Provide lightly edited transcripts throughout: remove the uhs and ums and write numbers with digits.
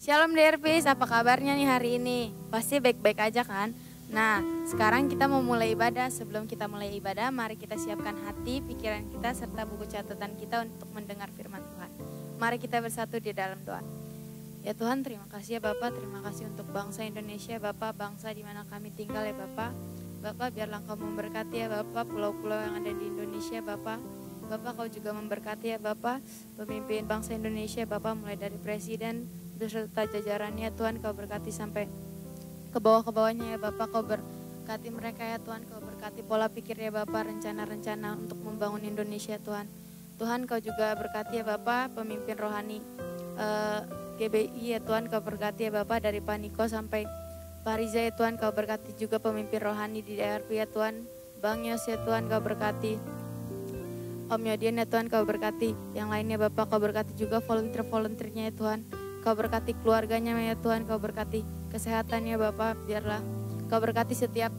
Shalom DRPs, apa kabarnya nih hari ini? Pasti baik-baik aja kan? Nah, sekarang kita mau mulai ibadah. Sebelum kita mulai ibadah, mari kita siapkan hati, pikiran kita, serta buku catatan kita untuk mendengar firman Tuhan. Mari kita bersatu di dalam doa. Ya Tuhan, terima kasih ya Bapak, terima kasih untuk bangsa Indonesia, Bapak, bangsa di mana kami tinggal ya Bapak. Bapak, biarlah Kau memberkati ya Bapak, pulau-pulau yang ada di Indonesia Bapak. Bapak, Kau juga memberkati ya Bapak, pemimpin bangsa Indonesia Bapak, mulai dari presiden beserta jajarannya. Tuhan, Kau berkati sampai ke bawah-bawahnya ya Bapak. Kau berkati mereka ya Tuhan, Kau berkati pola pikirnya Bapak, rencana-rencana untuk membangun Indonesia Tuhan. Tuhan, Kau juga berkati ya Bapak pemimpin rohani GBI ya Tuhan, Kau berkati ya Bapak dari Pak Niko sampai Pak Riza ya Tuhan. Kau berkati juga pemimpin rohani di DRP ya Tuhan, Bang Yos ya Tuhan, Kau berkati Om Yodian ya Tuhan, Kau berkati yang lainnya Bapak. Kau berkati juga volunteer-volunteernya ya Tuhan, Kau berkati keluarganya ya Tuhan, Kau berkati kesehatannya Bapak. Biarlah Kau berkati setiap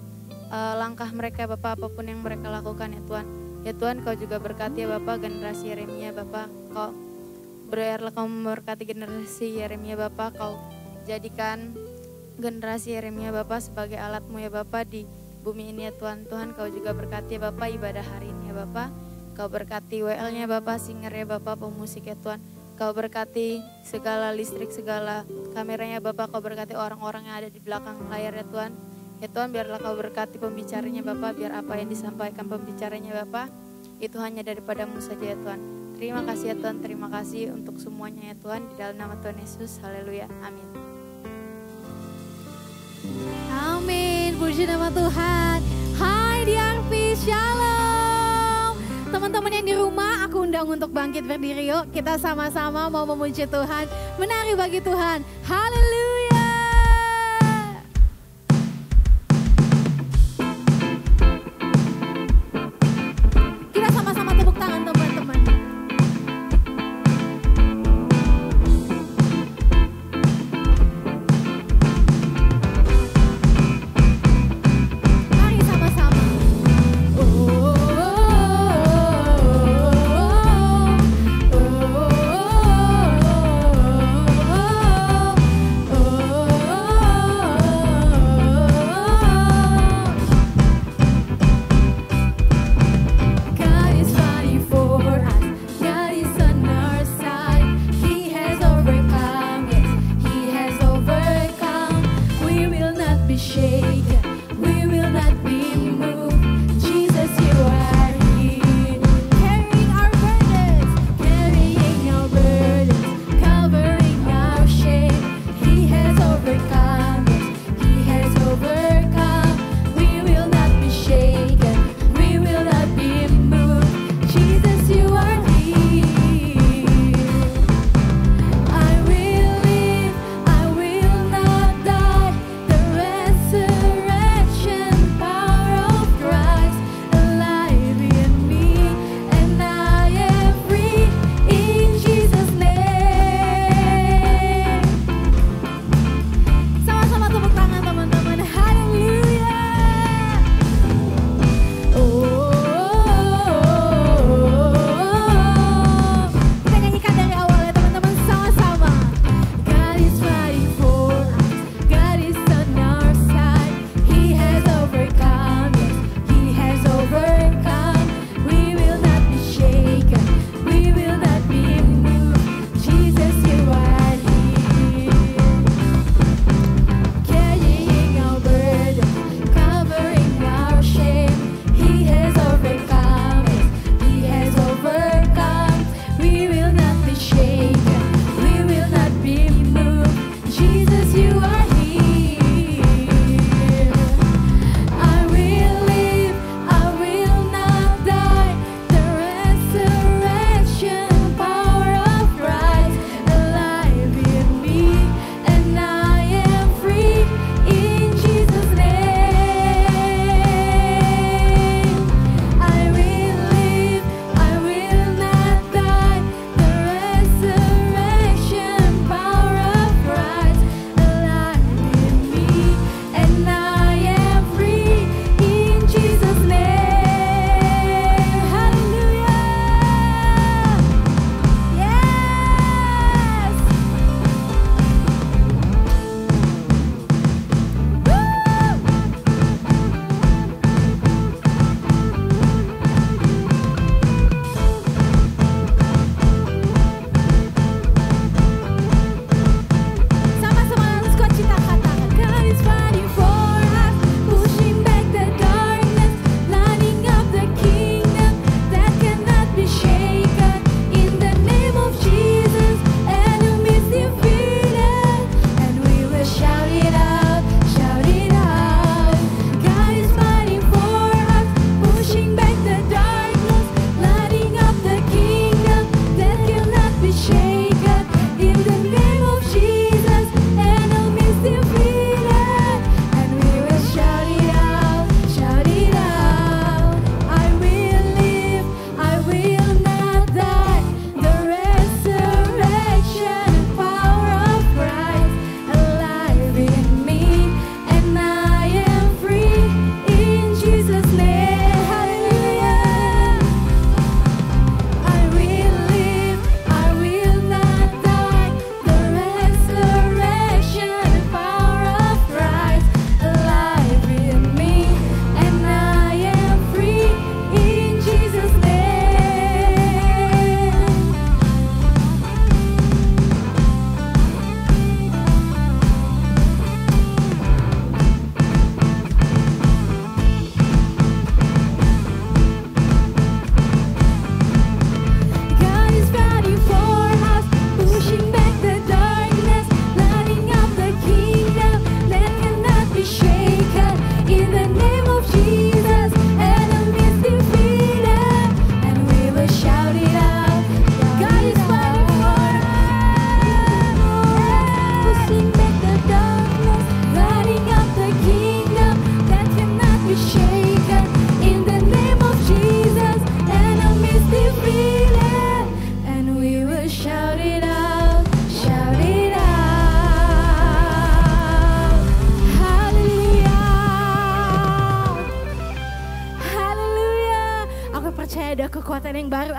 langkah mereka Bapak, apapun yang mereka lakukan ya Tuhan. Ya Tuhan, Kau juga berkati ya Bapak generasi Yeremia Bapak. Biarlah Kau memberkati generasi Yeremia Bapak. Kau jadikan generasi Yeremia Bapak sebagai alat-Mu ya Bapak di bumi ini ya Tuhan. Tuhan, Kau juga berkati ya Bapak ibadah hari ini ya Bapak. Kau berkati WL-nya Bapak, singer ya Bapak, pemusik ya Tuhan. Kau berkati segala listrik, segala kameranya Bapak. Kau berkati orang-orang yang ada di belakang layar ya Tuhan. Ya Tuhan, biarlah Kau berkati pembicaranya Bapak. Biar apa yang disampaikan pembicaranya Bapak, itu hanya daripada-Mu saja ya Tuhan. Terima kasih ya Tuhan, terima kasih untuk semuanya ya Tuhan. Di dalam nama Tuhan Yesus, haleluya, amin. Amin, puji nama Tuhan. Hai DRP, shalom. Teman-teman yang di rumah, aku undang untuk bangkit berdiri yuk. Kita sama-sama mau memuji Tuhan, menari bagi Tuhan. Haleluya. Kita sama-sama tepuk tangan teman-teman. Mari sama-sama. Oh,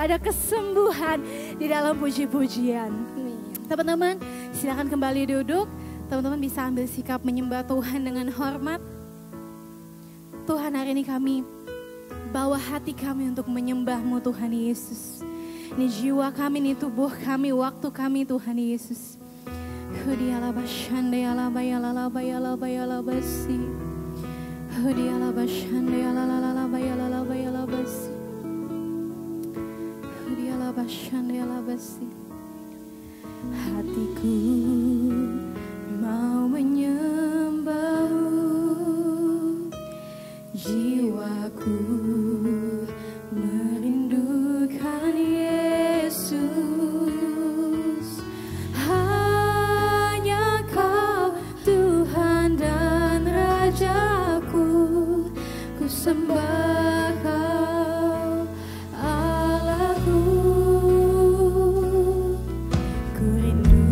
ada kesembuhan di dalam puji-pujian. Teman-teman, silakan kembali duduk. Teman-teman bisa ambil sikap menyembah Tuhan dengan hormat. Tuhan, hari ini kami bawa hati kami untuk menyembah-Mu Tuhan Yesus. Ini jiwa kami, ini tubuh kami, waktu kami Tuhan Yesus. Hatiku mau menyembah-Mu, jiwaku merindukan Yesus. Hanya Kau Tuhan dan Rajaku, ku sembah Kau Allahku. Ku rindu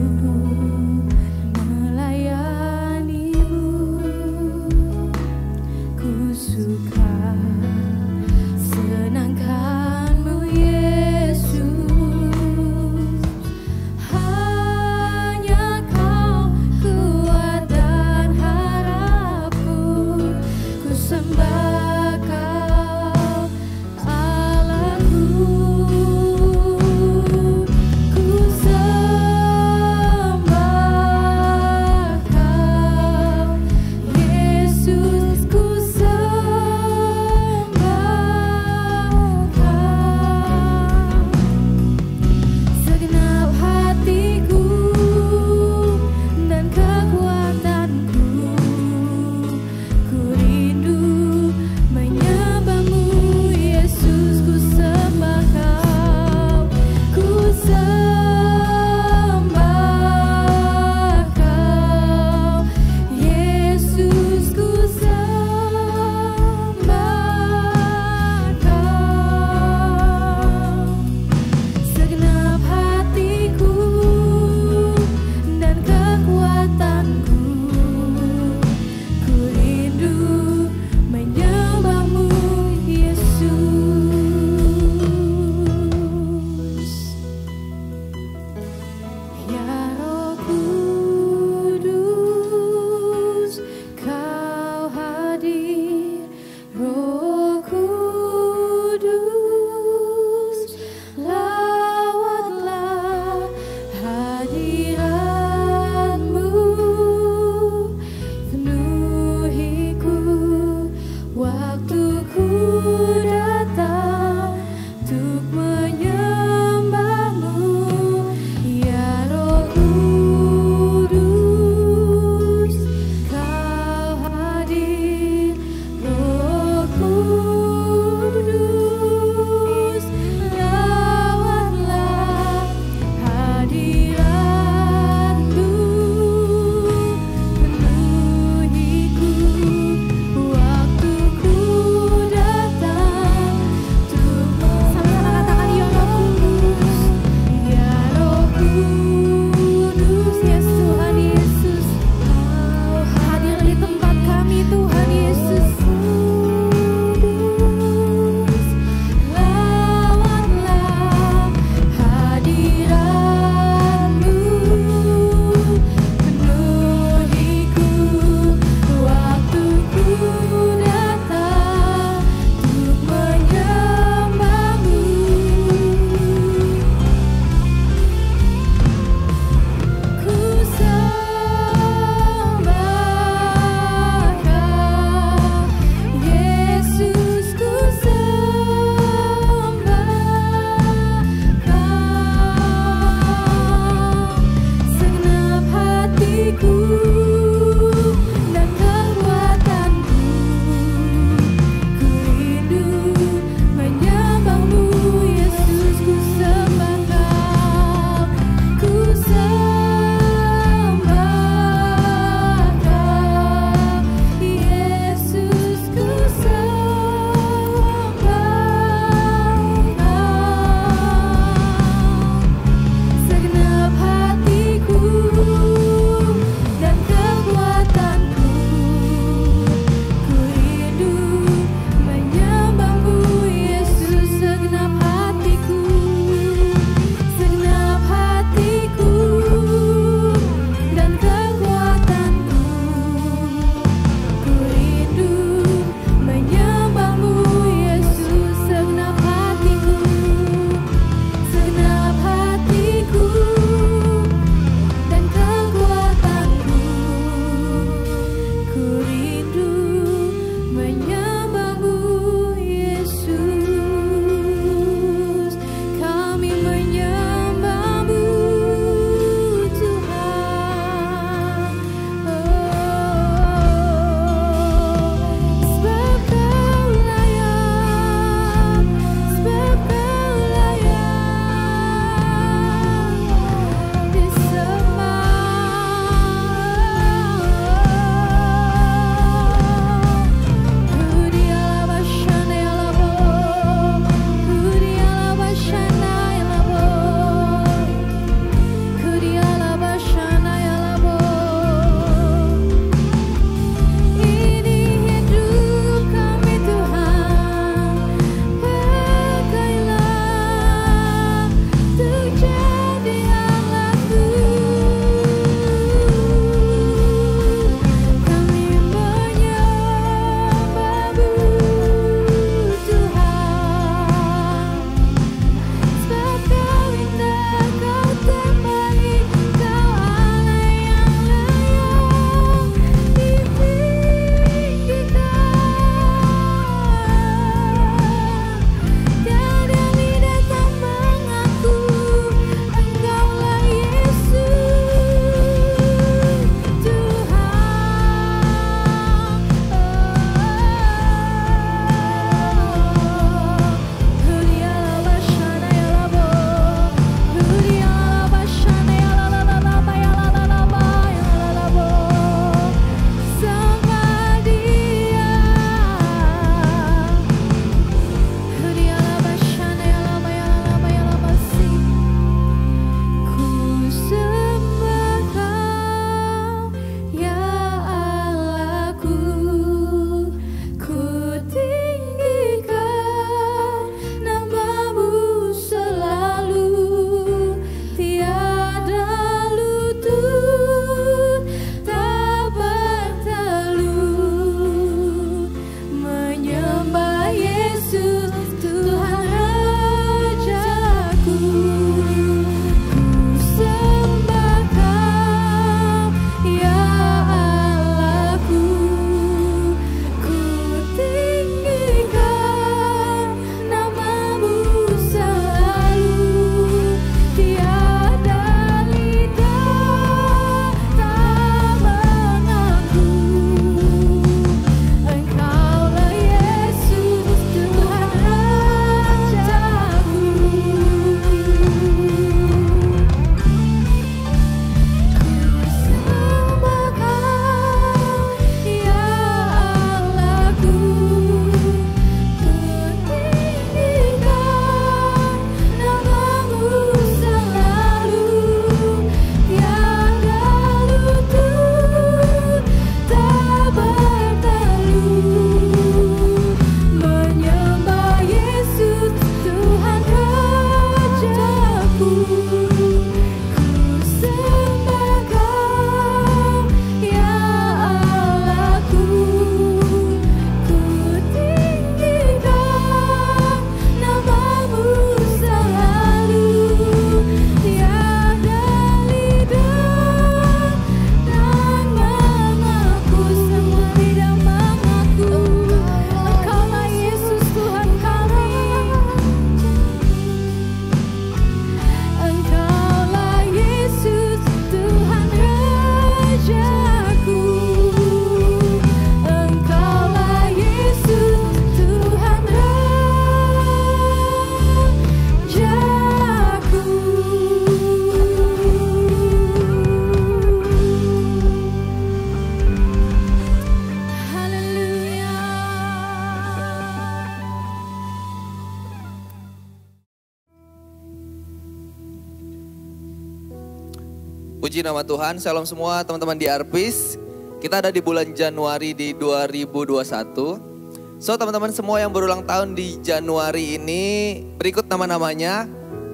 Puji nama Tuhan, shalom semua teman-teman di Arpis. Kita ada di bulan Januari di 2021. So teman-teman semua yang berulang tahun di Januari ini, berikut nama-namanya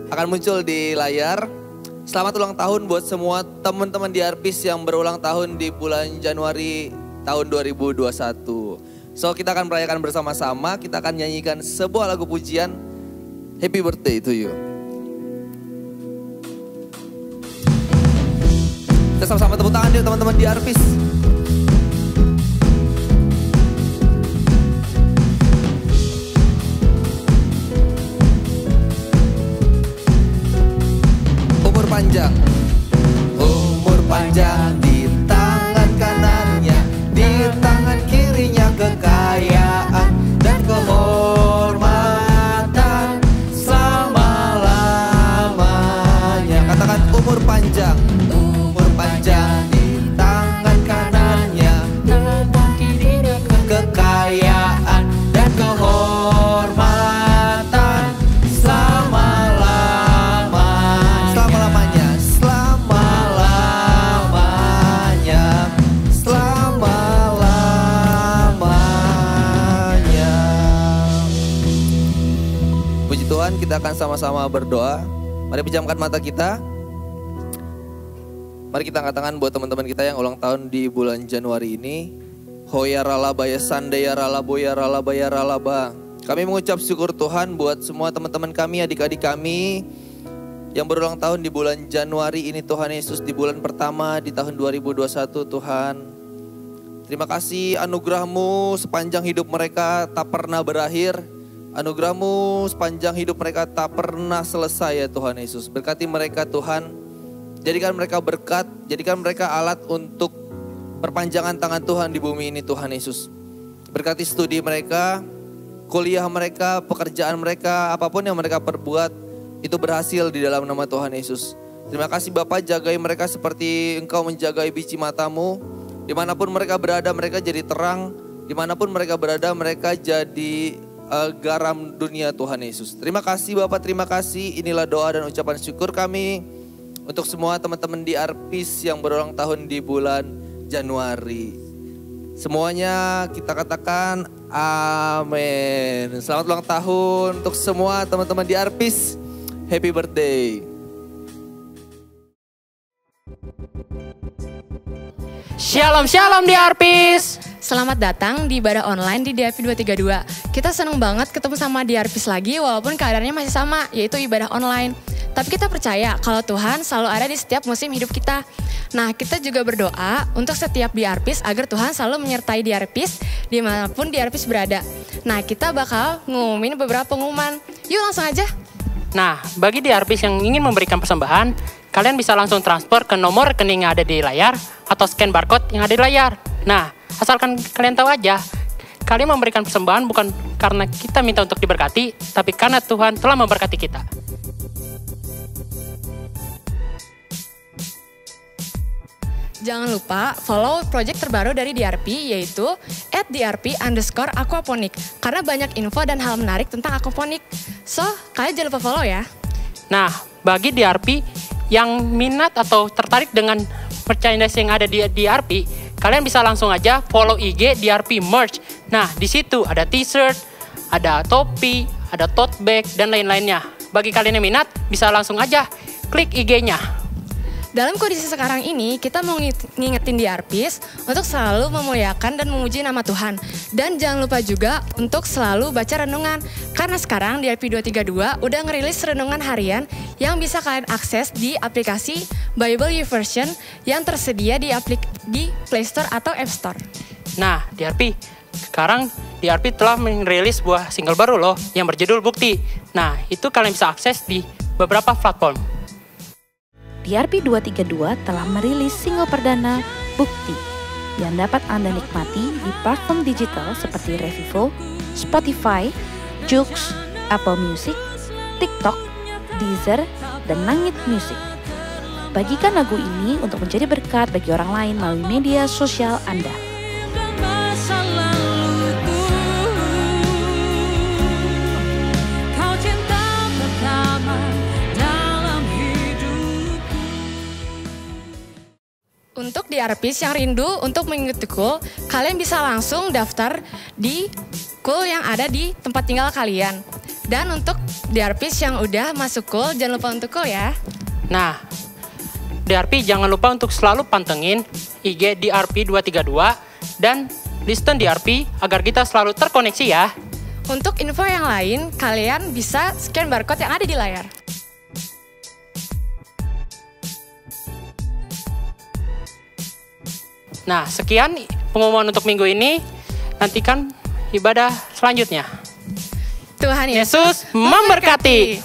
akan muncul di layar. Selamat ulang tahun buat semua teman-teman di Arpis yang berulang tahun di bulan Januari tahun 2021. So kita akan merayakan bersama-sama, kita akan nyanyikan sebuah lagu pujian Happy Birthday to you. Kita sama-sama tepuk tangan yuk teman-teman di Arpis. Panjang, umur panjang di tangan kanannya, di tangan kirinya kekayaan dan kehormatan selama-lamanya. Katakan umur panjang di tangan kanannya, tangan kirinya kekayaan dan kehormatan kita akan sama-sama berdoa. Mari pejamkan mata kita. Mari kita angkat tangan buat teman-teman kita yang ulang tahun di bulan Januari ini. Hoya ralaba ya sande ya ralabo ya ralaba ya ralaba. Kami mengucap syukur Tuhan buat semua teman-teman kami, adik-adik kami yang berulang tahun di bulan Januari ini Tuhan Yesus, di bulan pertama di tahun 2021 Tuhan. Terima kasih anugerah-Mu sepanjang hidup mereka tak pernah berakhir. Anugerah-Mu sepanjang hidup mereka tak pernah selesai ya Tuhan Yesus. Berkati mereka Tuhan. Jadikan mereka berkat. Jadikan mereka alat untuk perpanjangan tangan Tuhan di bumi ini Tuhan Yesus. Berkati studi mereka, kuliah mereka, pekerjaan mereka, apapun yang mereka perbuat itu berhasil di dalam nama Tuhan Yesus. Terima kasih Bapa, jagai mereka seperti Engkau menjagai biji mata-Mu. Dimanapun mereka berada mereka jadi terang. Dimanapun mereka berada mereka jadi garam dunia Tuhan Yesus. Terima kasih Bapak, terima kasih. Inilah doa dan ucapan syukur kami untuk semua teman-teman di Arpis yang berulang tahun di bulan Januari. Semuanya kita katakan amin. Selamat ulang tahun untuk semua teman-teman di Arpis. Happy birthday. Shalom shalom di Arpis. Selamat datang di ibadah online di DRP 232. Kita senang banget ketemu sama DRPis lagi walaupun keadaannya masih sama, yaitu ibadah online. Tapi kita percaya kalau Tuhan selalu ada di setiap musim hidup kita. Nah, kita juga berdoa untuk setiap DRPis agar Tuhan selalu menyertai DRPis dimanapun DRPis berada. Nah, kita bakal ngumumin beberapa pengumuman. Yuk langsung aja. Nah, bagi DRPis yang ingin memberikan persembahan, kalian bisa langsung transfer ke nomor rekening yang ada di layar atau scan barcode yang ada di layar. Nah, asalkan kalian tahu aja, kalian memberikan persembahan bukan karena kita minta untuk diberkati, tapi karena Tuhan telah memberkati kita. Jangan lupa follow project terbaru dari DRP yaitu @drp_aquaponik karena banyak info dan hal menarik tentang aquaponik. So, kalian jangan lupa follow ya. Nah, bagi DRP yang minat atau tertarik dengan merchandise yang ada di DRP, kalian bisa langsung aja follow IG DRP Merch. Nah, di situ ada t-shirt, ada topi, ada tote bag, dan lain-lainnya. Bagi kalian yang minat, bisa langsung aja klik IG-nya. Dalam kondisi sekarang ini, kita mau ngingetin DRPis untuk selalu memuliakan dan memuji nama Tuhan. Dan jangan lupa juga untuk selalu baca renungan. Karena sekarang DRP 232 udah ngerilis renungan harian yang bisa kalian akses di aplikasi Bible YouVersion yang tersedia di Play Store atau App Store. Nah, DRP, sekarang DRP telah merilis sebuah single baru loh yang berjudul Bukti. Nah, itu kalian bisa akses di beberapa platform. DRP 232 telah merilis single perdana Bukti yang dapat Anda nikmati di platform digital seperti Revivo, Spotify, Joox, Apple Music, TikTok, Deezer, dan Langit Music. Bagikan lagu ini untuk menjadi berkat bagi orang lain melalui media sosial Anda. Untuk DRPs yang rindu untuk mengikuti KUL, kalian bisa langsung daftar di KUL yang ada di tempat tinggal kalian. Dan untuk DRPs yang udah masuk KUL, jangan lupa untuk KUL ya. Nah, DRP jangan lupa untuk selalu pantengin IG DRP 232 dan listen DRP agar kita selalu terkoneksi ya. Untuk info yang lain, kalian bisa scan barcode yang ada di layar. Nah, sekian pengumuman untuk minggu ini. Nantikan ibadah selanjutnya. Tuhan Yesus memberkati.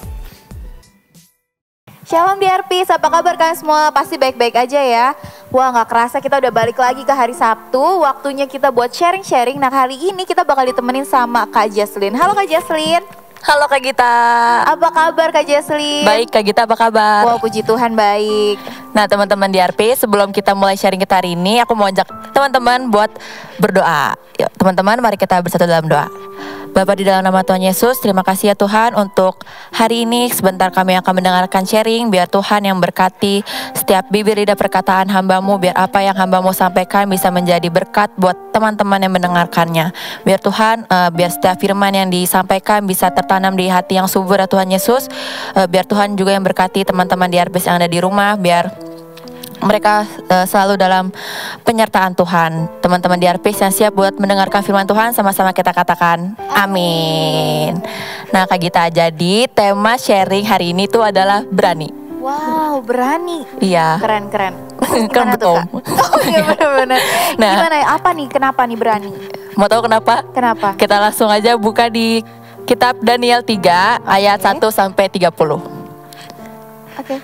Shalom DRP, apa kabar kalian semua? Pasti baik-baik aja ya. Wah, gak kerasa kita udah balik lagi ke hari Sabtu. Waktunya kita buat sharing-sharing. Nah, kali ini kita bakal ditemenin sama Kak Jaslyn. Halo Kak Jaslyn. Halo Kak Gita. Apa kabar Kak Jaslyn? Baik Kak Gita, apa kabar? Wah, puji Tuhan baik. Nah teman-teman DRP, sebelum kita mulai sharing kita hari ini, aku mau ajak teman-teman buat berdoa. Yuk teman-teman, mari kita bersatu dalam doa. Bapa di dalam nama Tuhan Yesus, terima kasih ya Tuhan untuk hari ini. Sebentar kami akan mendengarkan sharing. Biar Tuhan yang berkati setiap bibir lidah perkataan hamba-Mu. Biar apa yang hamba-Mu sampaikan bisa menjadi berkat buat teman-teman yang mendengarkannya. Biar Tuhan, biar setiap firman yang disampaikan bisa tertanam di hati yang subur ya Tuhan Yesus. Biar Tuhan juga yang berkati teman-teman DRP yang ada di rumah. Biar mereka selalu dalam penyertaan Tuhan. Teman-teman DRP yang siap buat mendengarkan firman Tuhan, sama-sama kita katakan amin. Nah Kak Gita, jadi tema sharing hari ini tuh adalah berani. Wow, berani. Iya. Keren-keren. Kan betul. Oh iya benar-benar. Nah, gimana, apa nih, kenapa nih berani? Mau tahu kenapa? Kenapa? Kita langsung aja buka di kitab Daniel 3 ayat 1 sampai 30. Oke.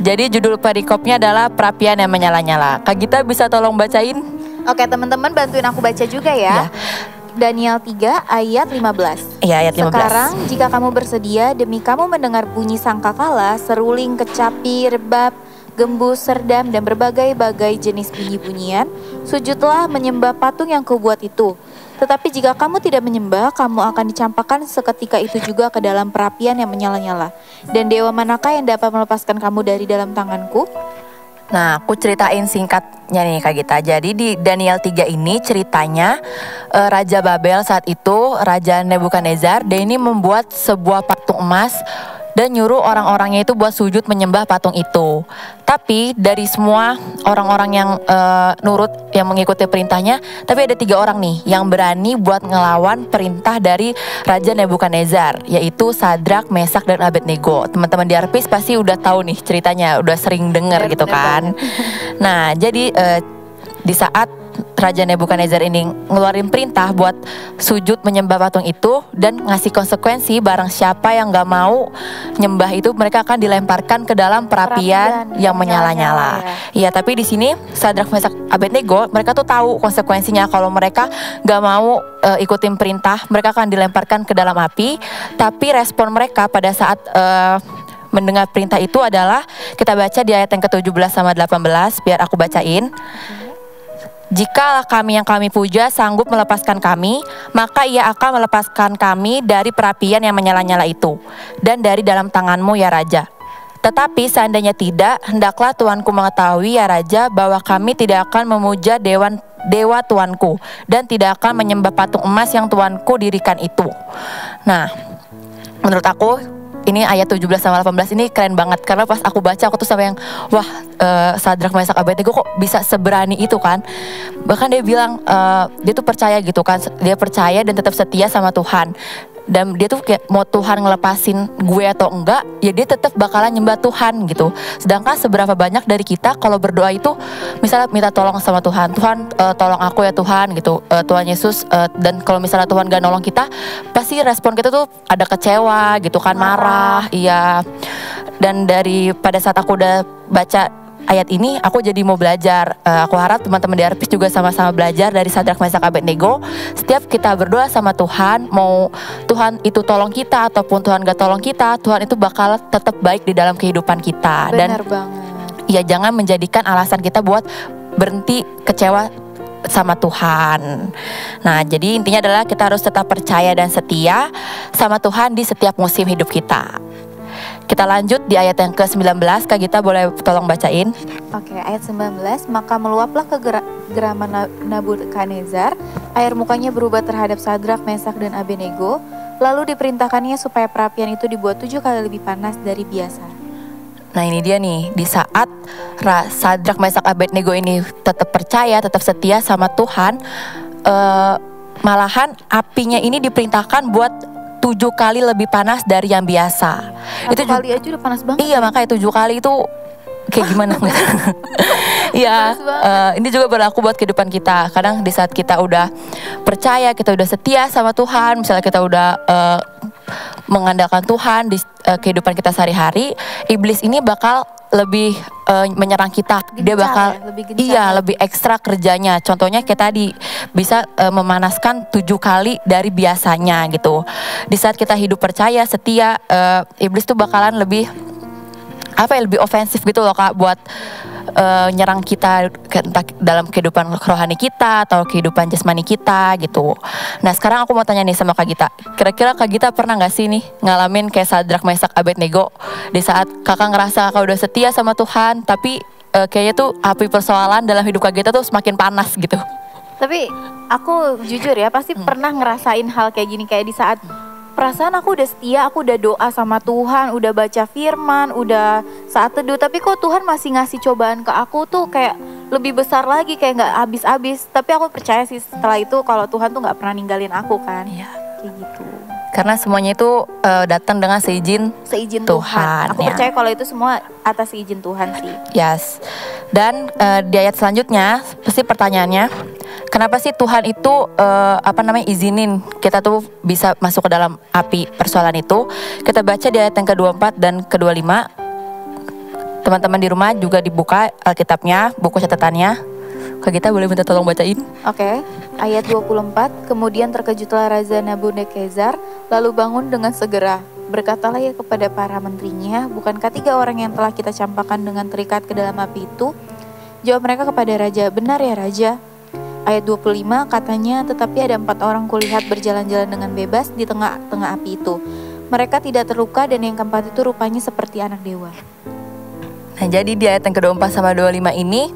Jadi judul perikopnya adalah perapian yang menyala-nyala. Kak Gita bisa tolong bacain? Oke teman-teman, bantuin aku baca juga ya. Ya. Daniel 3 ayat 15. Iya, ayat 15. Sekarang jika kamu bersedia demi kamu mendengar bunyi sangkakala, seruling, kecapi, rebab, gembus, serdam, dan berbagai-bagai jenis bunyi-bunyian, sujudlah menyembah patung yang kubuat itu. Tetapi jika kamu tidak menyembah, kamu akan dicampakkan seketika itu juga ke dalam perapian yang menyala-nyala. Dan dewa manakah yang dapat melepaskan kamu dari dalam tanganku? Nah, aku ceritain singkatnya nih Kak Gita. Jadi di Daniel 3 ini ceritanya Raja Babel saat itu, Raja Nebukadnezar, dia ini membuat sebuah patung emas dan nyuruh orang-orangnya itu buat sujud menyembah patung itu. Tapi dari semua orang-orang yang nurut, yang mengikuti perintahnya, tapi ada 3 orang nih yang berani buat ngelawan perintah dari Raja Nebukadnezar, yaitu Sadrak, Mesak, dan Abednego. Teman-teman di DRP pasti udah tahu nih ceritanya, udah sering denger gitu kan. Nah, jadi di saat Raja Nebukadnezar ini ngeluarin perintah buat sujud menyembah patung itu dan ngasih konsekuensi, barang siapa yang gak mau nyembah itu, mereka akan dilemparkan ke dalam perapian yang menyala-nyala. Iya, tapi di sini Sadrak, Mesak, Abednego, mereka tuh tahu konsekuensinya. Kalau mereka gak mau ikutin perintah, mereka akan dilemparkan ke dalam api. Tapi respon mereka pada saat mendengar perintah itu adalah, kita baca di ayat yang ke-17 sama 18, biar aku bacain. Jikalau kami yang kami puja sanggup melepaskan kami, maka ia akan melepaskan kami dari perapian yang menyala-nyala itu, dan dari dalam tanganmu ya Raja. Tetapi seandainya tidak, hendaklah Tuanku mengetahui ya Raja, bahwa kami tidak akan memuja dewa Tuanku, dan tidak akan menyembah patung emas yang Tuanku dirikan itu. Nah, menurut aku ini ayat 17 sama 18 ini keren banget. Karena pas aku baca, aku tuh sampai yang, wah, Sadrak, Mesak, Abednego kok bisa seberani itu kan. Bahkan dia bilang, dia tuh percaya gitu kan. Dia percaya dan tetap setia sama Tuhan. Dan dia tuh kayak mau Tuhan ngelepasin gue atau enggak, ya dia tetap bakalan nyembah Tuhan gitu. Sedangkan seberapa banyak dari kita kalau berdoa itu misalnya minta tolong sama Tuhan, Tuhan tolong aku ya Tuhan gitu, Tuhan Yesus, dan kalau misalnya Tuhan gak nolong kita, pasti respon kita tuh ada kecewa gitu kan, marah. Iya. Dan dari pada saat aku udah baca ayat ini, aku jadi mau belajar. Aku harap teman-teman di DRP juga sama-sama belajar dari Sadrak, Mesak, Abednego. Setiap kita berdoa sama Tuhan, mau Tuhan itu tolong kita ataupun Tuhan gak tolong kita, Tuhan itu bakal tetap baik di dalam kehidupan kita. Benar Dan banget. ya jangan menjadikan alasan kita buat berhenti kecewa sama Tuhan. Nah, jadi intinya adalah kita harus tetap percaya dan setia sama Tuhan di setiap musim hidup kita. Kita lanjut di ayat yang ke-19, Kak Gita boleh tolong bacain. Oke, ayat 19, maka meluaplah kegeraman Nebukadnezar, air mukanya berubah terhadap Sadrak, Mesak, dan Abednego, lalu diperintahkannya supaya perapian itu dibuat 7 kali lebih panas dari biasa. Nah ini dia nih, di saat Sadrak, Mesak, Abednego ini tetap percaya, tetap setia sama Tuhan, malahan apinya ini diperintahkan buat 7 kali lebih panas dari yang biasa. 1 kali aja udah panas banget. Iya, makanya 7 kali itu kayak gimana? Iya, ini juga berlaku buat kehidupan kita. Kadang di saat kita udah percaya, kita udah setia sama Tuhan, misalnya kita udah mengandalkan Tuhan di kehidupan kita sehari-hari, iblis ini bakal lebih menyerang kita. Dia bakal lebih ekstra kerjanya. Contohnya kayak tadi bisa memanaskan 7 kali dari biasanya gitu. Di saat kita hidup percaya, setia, iblis tuh bakalan lebih lebih ofensif gitu loh Kak, buat nyerang kita entah dalam kehidupan rohani kita atau kehidupan jasmani kita gitu. Nah sekarang aku mau tanya nih sama Kak Gita, kira-kira Kak Gita pernah gak sih nih ngalamin kayak Sadrak, Mesak, Abednego, di saat kakak ngerasa kakak udah setia sama Tuhan, tapi kayaknya tuh api persoalan dalam hidup Kak Gita tuh semakin panas gitu. Tapi aku jujur ya, pasti pernah ngerasain hal kayak gini, kayak di saat perasaan aku udah setia, aku udah doa sama Tuhan, udah baca firman, udah saat teduh, tapi kok Tuhan masih ngasih cobaan ke aku tuh kayak lebih besar lagi, kayak gak habis-habis. Tapi aku percaya sih setelah itu kalau Tuhan tuh gak pernah ninggalin aku kan. Iya, kayak gitu. Karena semuanya itu datang dengan seizin Tuhan. Aku percaya kalau itu semua atas seizin Tuhan sih. Yes. Dan di ayat selanjutnya pasti pertanyaannya, kenapa sih Tuhan itu izinin kita tuh bisa masuk ke dalam api persoalan itu? Kita baca di ayat yang ke-24 dan ke-25. Teman-teman di rumah juga dibuka Alkitabnya, buku catatannya. Kak Gita boleh minta tolong bacain? Oke, ayat 24. Kemudian terkejutlah Raja Nebukadnezar, lalu bangun dengan segera. Berkatalah ia kepada para menterinya, bukankah 3 orang yang telah kita campakkan dengan terikat ke dalam api itu? Jawab mereka kepada Raja, benar ya Raja. Ayat 25 katanya, tetapi ada 4 orang kulihat berjalan-jalan dengan bebas di tengah-tengah api itu. Mereka tidak terluka dan yang keempat itu rupanya seperti anak dewa. Nah jadi di ayat yang ke-24 sama 25 ini,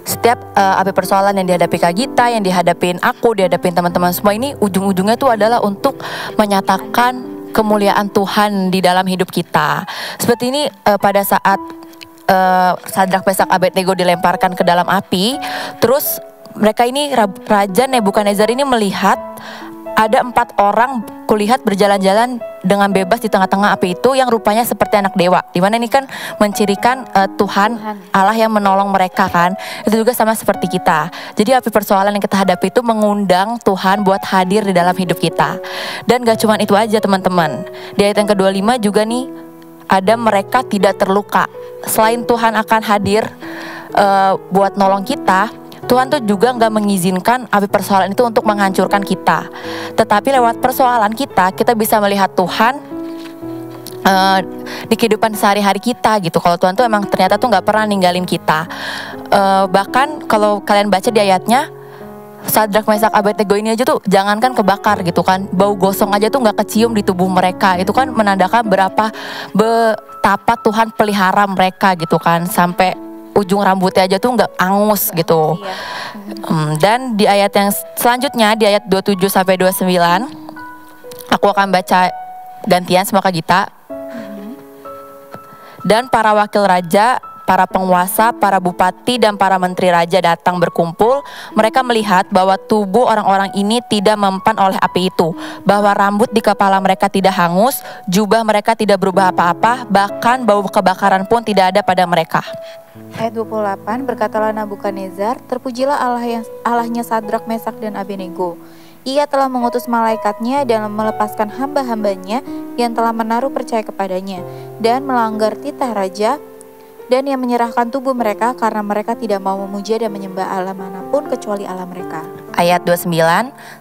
setiap api persoalan yang dihadapi Kak Gita, yang dihadapin aku, dihadapin teman-teman semua ini, ujung-ujungnya itu adalah untuk menyatakan kemuliaan Tuhan di dalam hidup kita. Seperti ini pada saat Sadrak, Mesak, Abednego dilemparkan ke dalam api, terus mereka ini, Raja Nebukadnezar ini melihat ada 4 orang kulihat berjalan-jalan dengan bebas di tengah-tengah api itu yang rupanya seperti anak dewa. Dimana ini kan mencirikan Tuhan Allah yang menolong mereka kan. Itu juga sama seperti kita. Jadi api persoalan yang kita hadapi itu mengundang Tuhan buat hadir di dalam hidup kita. Dan gak cuma itu aja teman-teman. Di ayat yang ke-25 juga nih, ada mereka tidak terluka. Selain Tuhan akan hadir buat nolong kita, Tuhan tuh juga gak mengizinkan api persoalan itu untuk menghancurkan kita. Tetapi lewat persoalan kita bisa melihat Tuhan di kehidupan sehari-hari kita gitu. Kalau Tuhan tuh emang ternyata tuh gak pernah ninggalin kita. Bahkan kalau kalian baca di ayatnya, Sadrak, Mesak, Abednego ini aja tuh jangankan kebakar gitu kan, bau gosong aja tuh gak kecium di tubuh mereka. Itu kan menandakan betapa Tuhan pelihara mereka gitu kan, sampai ujung rambutnya aja tuh nggak angus gitu. Dan di ayat yang selanjutnya, di ayat 27 sampai 29, aku akan baca gantian sama Kak Gita. Dan para wakil raja, para penguasa, para bupati, dan para menteri raja datang berkumpul. Mereka melihat bahwa tubuh orang-orang ini tidak mempan oleh api itu, bahwa rambut di kepala mereka tidak hangus, jubah mereka tidak berubah apa-apa, bahkan bau kebakaran pun tidak ada pada mereka. Ayat 28, berkatalah Nebukadnezar, terpujilah Allahnya Sadrak, Mesak, dan Abednego. Ia telah mengutus malaikatnya dan melepaskan hamba-hambanya yang telah menaruh percaya kepadanya dan melanggar titah raja, dan yang menyerahkan tubuh mereka karena mereka tidak mau memuja dan menyembah Allah manapun kecuali Allah mereka. Ayat 29,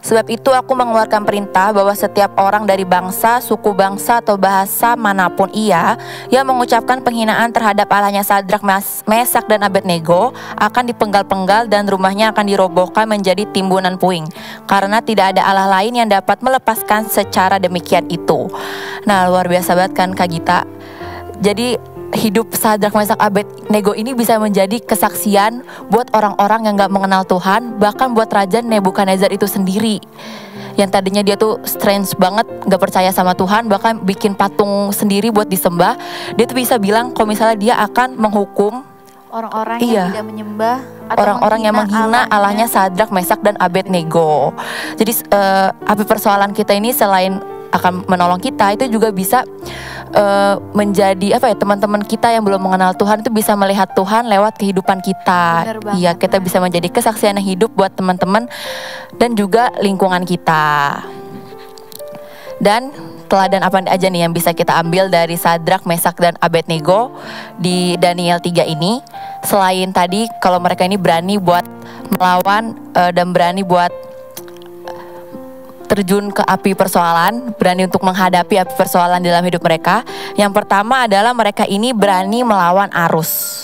sebab itu aku mengeluarkan perintah bahwa setiap orang dari bangsa, suku bangsa atau bahasa manapun ia yang mengucapkan penghinaan terhadap Allahnya Sadrak, Mesak, dan Abednego akan dipenggal-penggal dan rumahnya akan dirobohkan menjadi timbunan puing, karena tidak ada Allah lain yang dapat melepaskan secara demikian itu. Nah luar biasa banget kan Kak Gita. Jadi hidup Sadrak, Mesak, Abednego ini bisa menjadi kesaksian buat orang-orang yang gak mengenal Tuhan, bahkan buat Raja Nebukadnezar itu sendiri. Yang tadinya dia tuh strange banget, gak percaya sama Tuhan, bahkan bikin patung sendiri buat disembah. Dia tuh bisa bilang kalau misalnya dia akan menghukum orang-orang yang tidak menyembah atau orang-orang yang menghina Allahnya Sadrak, Mesak, dan Abednego. Jadi api persoalan kita ini selain akan menolong kita, itu juga bisa menjadi teman-teman kita yang belum mengenal Tuhan itu bisa melihat Tuhan lewat kehidupan kita. Iya, kita bisa menjadi kesaksian yang hidup buat teman-teman dan juga lingkungan kita. Dan teladan apa aja nih yang bisa kita ambil dari Sadrak, Mesak, dan Abednego di Daniel 3 ini? Selain tadi kalau mereka ini berani buat melawan dan berani buat terjun ke api persoalan, berani untuk menghadapi api persoalan dalam hidup mereka. Yang pertama adalah mereka ini berani melawan arus.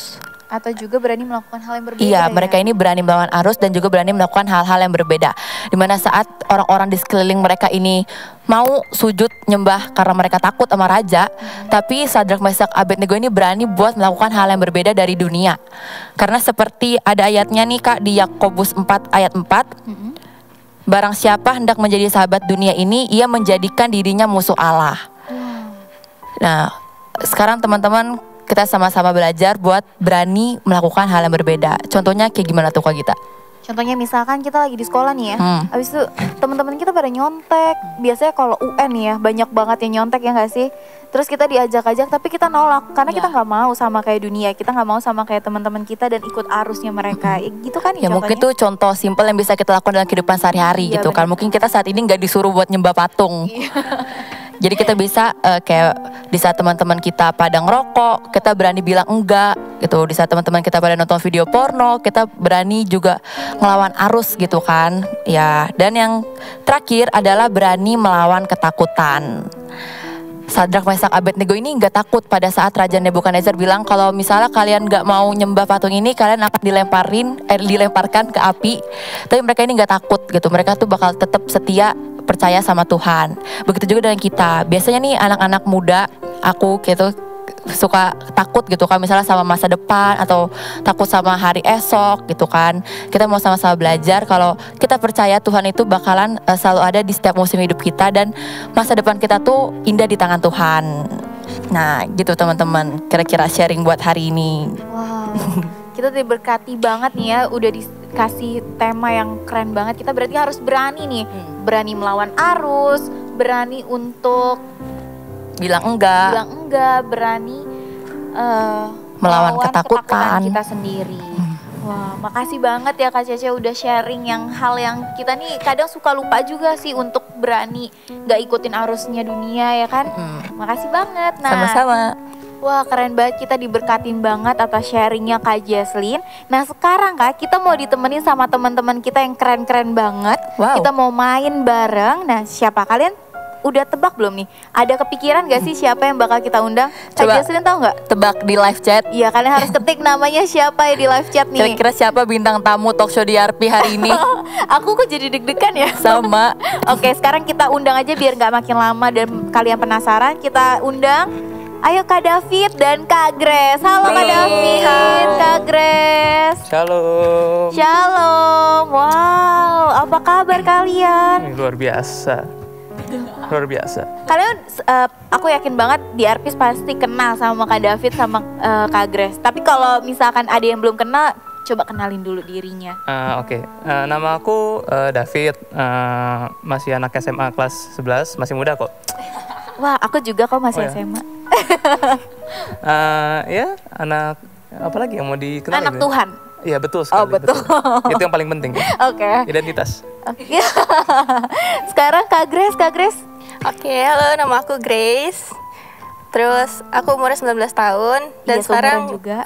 Atau juga berani melakukan hal yang berbeda. Iya, mereka ini berani melawan arus dan juga berani melakukan hal-hal yang berbeda. Dimana saat orang-orang di sekeliling mereka ini mau sujud nyembah karena mereka takut sama raja, tapi Sadrak, Mesak, Abednego ini berani buat melakukan hal yang berbeda dari dunia. Karena seperti ada ayatnya nih Kak di Yakobus 4 ayat 4. Barang siapa hendak menjadi sahabat dunia ini, ia menjadikan dirinya musuh Allah. Nah, sekarang teman-teman kita sama-sama belajar buat berani melakukan hal yang berbeda. Contohnya kayak gimana tuh Kak Gita? Contohnya misalkan kita lagi di sekolah nih ya, abis itu teman-teman kita pada nyontek. Biasanya kalau UN nih ya, banyak banget yang nyontek ya nggak sih? Terus kita diajak-ajak tapi kita nolak karena kita nggak mau sama kayak dunia, kita nggak mau sama kayak teman-teman kita dan ikut arusnya mereka. Gitu kan ya mungkin tuh contoh simpel yang bisa kita lakukan dalam kehidupan sehari-hari gitu kan. Mungkin kita saat ini nggak disuruh buat nyembah patung. Jadi kita bisa kayak di saat teman-teman kita pada ngerokok, kita berani bilang enggak gitu. Di saat teman-teman kita pada nonton video porno, kita berani juga ngelawan arus gitu kan. Ya, dan yang terakhir adalah berani melawan ketakutan. Sadrak, Mesak, Abednego ini nggak takut pada saat Raja Nebukadnezar bilang kalau misalnya kalian nggak mau nyembah patung ini, kalian akan dilemparkan ke api. Tapi mereka ini nggak takut gitu. Mereka tuh bakal tetap setia percaya sama Tuhan. Begitu juga dengan kita. Biasanya nih anak-anak muda, aku gitu suka takut gitu kan, misalnya sama masa depan atau takut sama hari esok gitu kan. Kita mau sama-sama belajar kalau kita percaya Tuhan itu bakalan selalu ada di setiap musim hidup kita dan masa depan kita tuh indah di tangan Tuhan. Nah gitu teman-teman, kira-kira sharing buat hari ini. Wow, kita diberkati banget nih ya, udah dikasih tema yang keren banget. Kita berarti harus berani nih, berani melawan arus, berani untuk bilang enggak, berani melawan ketakutan kita sendiri. Wah, makasih banget ya Kak Cece udah sharing yang hal yang kita nih kadang suka lupa juga sih untuk berani gak ikutin arusnya dunia ya kan. Makasih banget. Nah, sama-sama. Wah keren banget, kita diberkatin banget atas sharingnya Kak Jesslyn. Nah sekarang Kak, kita mau ditemenin sama teman-teman kita yang keren-keren banget. Kita mau main bareng. Nah siapa kalian? Udah tebak belum nih? Ada kepikiran gak sih siapa yang bakal kita undang? Kak Jesslyn tahu nggak? Tebak di live chat. Iya, kalian harus ketik namanya siapa ya di live chat nih. Kira-kira siapa bintang tamu talkshow DRP hari ini? Aku kok jadi deg-degan ya? Sama. Oke, sekarang kita undang aja biar nggak makin lama dan kalian penasaran. Kita undang, ayo Kak David dan Kak Grace. Halo Kak David, Kak Grace. Shalom. Shalom. Wow, apa kabar kalian? Luar biasa. Luar biasa. Kalian, aku yakin banget di Arpis pasti kenal sama Kak David sama Kak Grace. Tapi kalau misalkan ada yang belum kenal, coba kenalin dulu dirinya. Oke. Nama aku David, masih anak SMA kelas 11, masih muda kok. Wah, aku juga kok masih SMA. Ya, anak apa lagi yang mau dikenal? Anak Tuhan. Iya betul sekali. Oh betul. Itu yang paling penting. Oke. Identitas. Oke. Sekarang Kak Grace. Oke, halo, nama aku Grace. Terus aku umurnya 19 tahun dan sekarang juga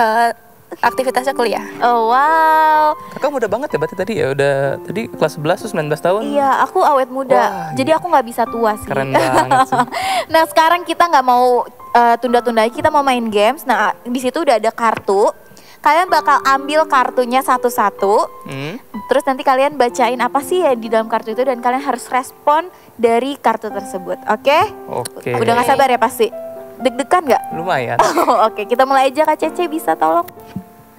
aktivitasnya kuliah. Oh wow. Kakak muda banget ya berarti tadi ya, udah tadi kelas 11 terus 19 tahun. Iya, aku awet muda. Wah, jadi aku nggak bisa tua sih. Keren banget sih. Nah sekarang kita nggak mau tunda-tunda, kita mau main games. Nah di situ udah ada kartu. Kalian bakal ambil kartunya satu-satu. Terus nanti kalian bacain apa sih ya di dalam kartu itu dan kalian harus respon dari kartu tersebut. Oke? Oke. Udah gak sabar ya pasti? Deg-degan nggak? Lumayan. Oke, kita mulai aja Kak Cece, bisa tolong?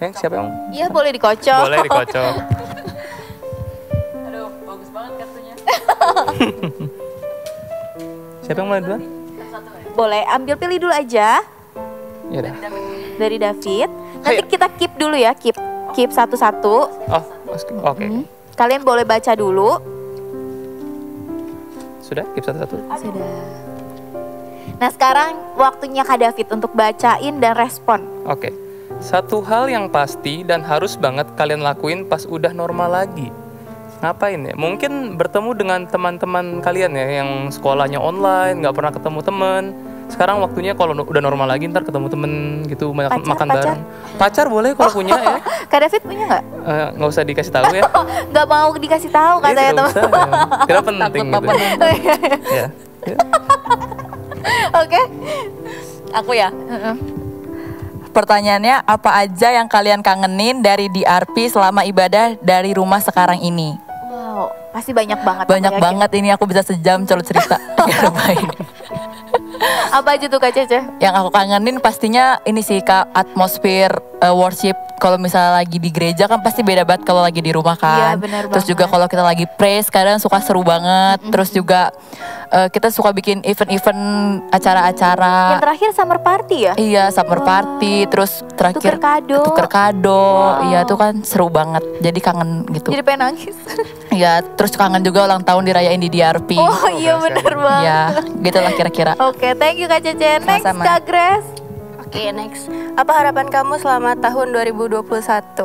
Siapa yang? Iya, boleh dikocok. Boleh dikocok. Aduh, bagus banget kartunya. Siapa yang mulai duluan? Boleh, ambil pilih dulu aja. Ya udah. Dari David. Nanti kita keep dulu ya, keep satu-satu. Oh, oke. Kalian boleh baca dulu. Sudah, keep satu-satu. Sudah. Nah, sekarang waktunya Kak David untuk bacain dan respon. Oke. Satu hal yang pasti dan harus banget kalian lakuin pas udah normal lagi. Ngapain ya? Mungkin bertemu dengan teman-teman kalian ya yang sekolahnya online, nggak pernah ketemu temen. Sekarang waktunya kalau udah normal lagi ntar ketemu temen gitu, makan bareng. Pacar boleh kalau punya ya. Kak David punya nggak? Nggak usah dikasih tahu ya. Nggak mau dikasih tahu katanya teman. Kira penting gitu. Ya. Oke. Aku ya. Pertanyaannya, apa aja yang kalian kangenin dari DRP selama ibadah dari rumah sekarang ini? Wow, pasti banyak banget. Banyak banget, ini aku bisa sejam kalau cerita. Apa aja tuh Kak Cece? Yang aku kangenin pastinya ini sih Kak, atmosfer worship. Kalau misalnya lagi di gereja kan pasti beda banget kalau lagi di rumah kan. Iya, benar Terus juga kalau kita lagi praise kadang suka seru banget. Terus juga kita suka bikin event-event acara-acara. Yang terakhir summer party ya? Iya, summer party. Terus terakhir tuker kado. Iya, itu kan seru banget. Jadi kangen gitu. Jadi pengen nangis. Iya, terus kangen juga ulang tahun dirayain di DRP. Oh iya benar banget. Iya, gitulah kira-kira. Oke, thank you Kak Cece. Next Kak Grace. Oke, next. Apa harapan kamu selama tahun 2021?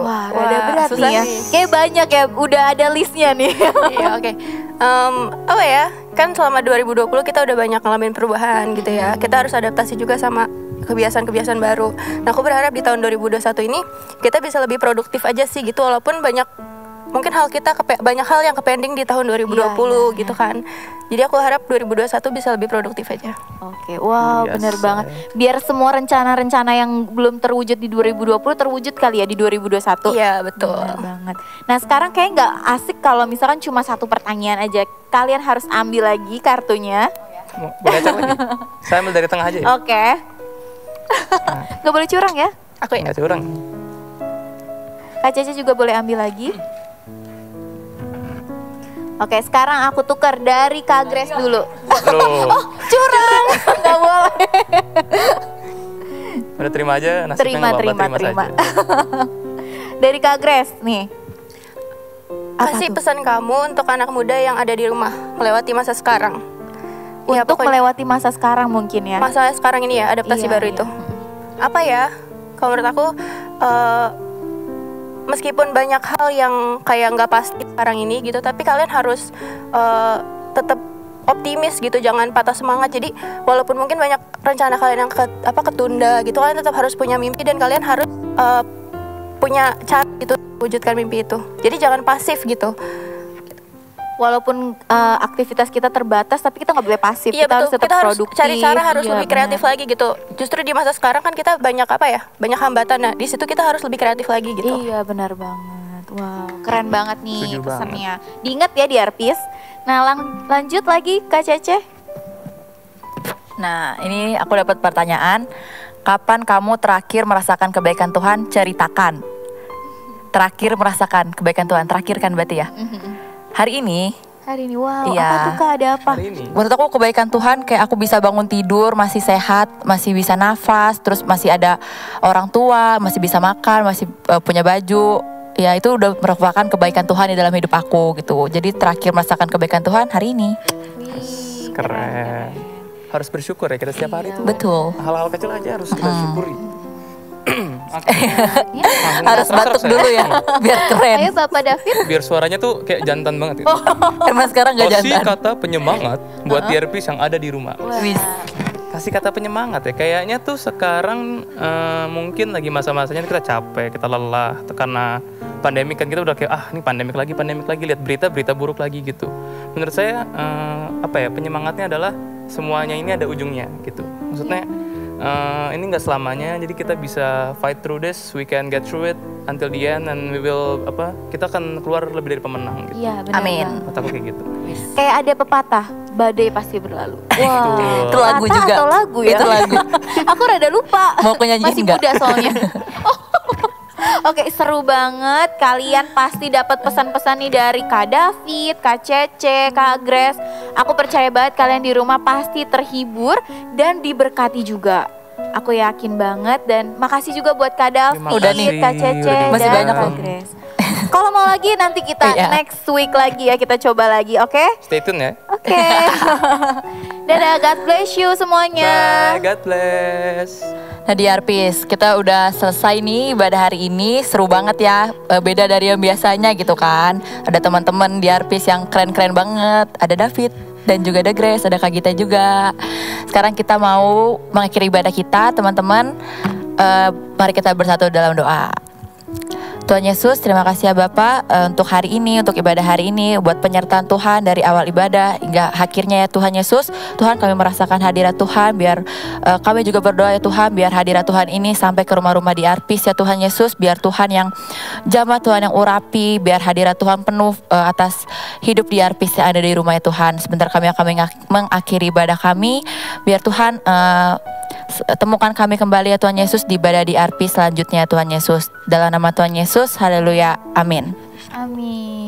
Wah, rada berat susah nih ya. Kayak banyak ya, udah ada listnya nih. Iya, oke. Apa ya? Kan selama 2020 kita udah banyak ngalamin perubahan gitu ya. Kita harus adaptasi juga sama kebiasaan-kebiasaan baru. Nah, aku berharap di tahun 2021 ini kita bisa lebih produktif aja sih gitu, walaupun mungkin banyak hal yang kepending di tahun 2020 gitu kan. Jadi aku harap 2021 bisa lebih produktif aja. Oke, wow, benar banget. Biar semua rencana-rencana yang belum terwujud di 2020 terwujud kali ya di 2021. Iya, betul. Benar banget. Nah, sekarang kayak nggak asik kalau misalkan cuma satu pertanyaan aja. Kalian harus ambil lagi kartunya. Boleh cek lagi? Saya ambil dari tengah aja ya? Oke. Nggak boleh curang ya? Aku ya? Nggak curang. Kak Cece juga boleh ambil lagi. Oke, sekarang aku tukar dari Kak Grace dulu. Oh, curang. Nggak boleh. Udah terima aja nasibnya. Terima. Dari Kak Grace nih. Kasih pesan kamu untuk anak muda yang ada di rumah melewati masa sekarang. Untuk melewati masa sekarang mungkin ya. Masa sekarang ini ya, adaptasi baru itu. Apa ya? Kalau menurut aku meskipun banyak hal yang kayak nggak pasti sekarang ini gitu, tapi kalian harus tetap optimis gitu, jangan patah semangat. Jadi walaupun mungkin banyak rencana kalian yang ketunda gitu, kalian tetap harus punya mimpi dan kalian harus punya cara gitu wujudkan mimpi itu. Jadi jangan pasif gitu. Walaupun aktivitas kita terbatas, tapi kita nggak boleh pasif. Iya, kita harus tetap produktif. Cari cara harus lebih kreatif lagi gitu. Justru di masa sekarang kan kita banyak banyak hambatan. Nah, di situ kita harus lebih kreatif lagi gitu. Iya, benar banget. Wow, keren banget nih pesannya. Diingat ya di Arpis. Nah, lanjut lagi Kak Cece. Nah, ini aku dapat pertanyaan. Kapan kamu terakhir merasakan kebaikan Tuhan? Ceritakan. Terakhir merasakan kebaikan Tuhan. Terakhir kan berarti ya? Hari ini, wow, iya. Apa tuh Kak, ada apa? Menurut aku kebaikan Tuhan kayak aku bisa bangun tidur, masih sehat, masih bisa nafas, terus masih ada orang tua, masih bisa makan, masih punya baju. Ya itu udah merupakan kebaikan Tuhan di dalam hidup aku gitu. Jadi terakhir merasakan kebaikan Tuhan hari ini. Keren. Harus bersyukur ya kita setiap hari itu. Betul. Hal-hal kecil aja harus kita syukuri. Harus batuk dulu ya, biar keren. Ayo Bapak David. Biar suaranya tuh kayak jantan banget gitu. Emang sekarang gak jantan. Kasih kata penyemangat buat DRPs yang ada di rumah. Kasih kata penyemangat ya. Kayaknya tuh sekarang mungkin lagi masa-masanya kita capek, kita lelah karena pandemi kan, kita udah kayak ini pandemik lagi, lihat berita buruk lagi gitu. Menurut saya penyemangatnya adalah semuanya ini ada ujungnya gitu. Maksudnya ini nggak selamanya, jadi kita bisa fight through this, we can get through it until the end, and we will kita akan keluar lebih dari pemenang gitu. Iya, benar. Amin. Kataku kayak gitu. Kayak ada pepatah, badai pasti berlalu. Wah, Itu lagu pepatah juga. atau lagu ya? Itu lagu. Aku rada lupa. Mau aku nyanyiin Masih nggak? muda soalnya. Oke, seru banget. Kalian pasti dapat pesan-pesan nih dari Kak David, Kak Cece, Kak Grace. Aku percaya banget kalian di rumah pasti terhibur dan diberkati juga. Aku yakin banget, dan makasih juga buat Kak David, Udah nih. Kak Cece, Masih dan banyak Kak loh. Grace. Kalau mau lagi nanti kita Iya. next week lagi ya, kita coba lagi, oke? Stay tune ya. Oke. Dadah, God bless you semuanya. Bye, God bless. Nah DRPs, kita udah selesai nih ibadah hari ini. Seru banget ya, beda dari yang biasanya gitu kan. Ada teman-teman DRPs yang keren-keren banget. Ada David dan juga ada Grace, ada Kak Gita juga. Sekarang kita mau mengakhiri ibadah kita, teman-teman. Mari kita bersatu dalam doa. Tuhan Yesus, terima kasih ya Bapak untuk hari ini, untuk ibadah hari ini, buat penyertaan Tuhan dari awal ibadah hingga akhirnya ya Tuhan Yesus. Tuhan, kami merasakan hadirat Tuhan, biar kami juga berdoa ya Tuhan, biar hadirat Tuhan ini sampai ke rumah-rumah di Arpis ya Tuhan Yesus. Biar Tuhan yang jamah, Tuhan yang urapi, biar hadirat Tuhan penuh atas hidup di Arpis yang ada di rumah ya Tuhan. Sebentar kami akan mengakhiri ibadah kami, biar Tuhan temukan kami kembali ya Tuhan Yesus di ibadah di Arpis selanjutnya ya Tuhan Yesus. Dalam nama Tuhan Yesus, haleluya, amin. Amin.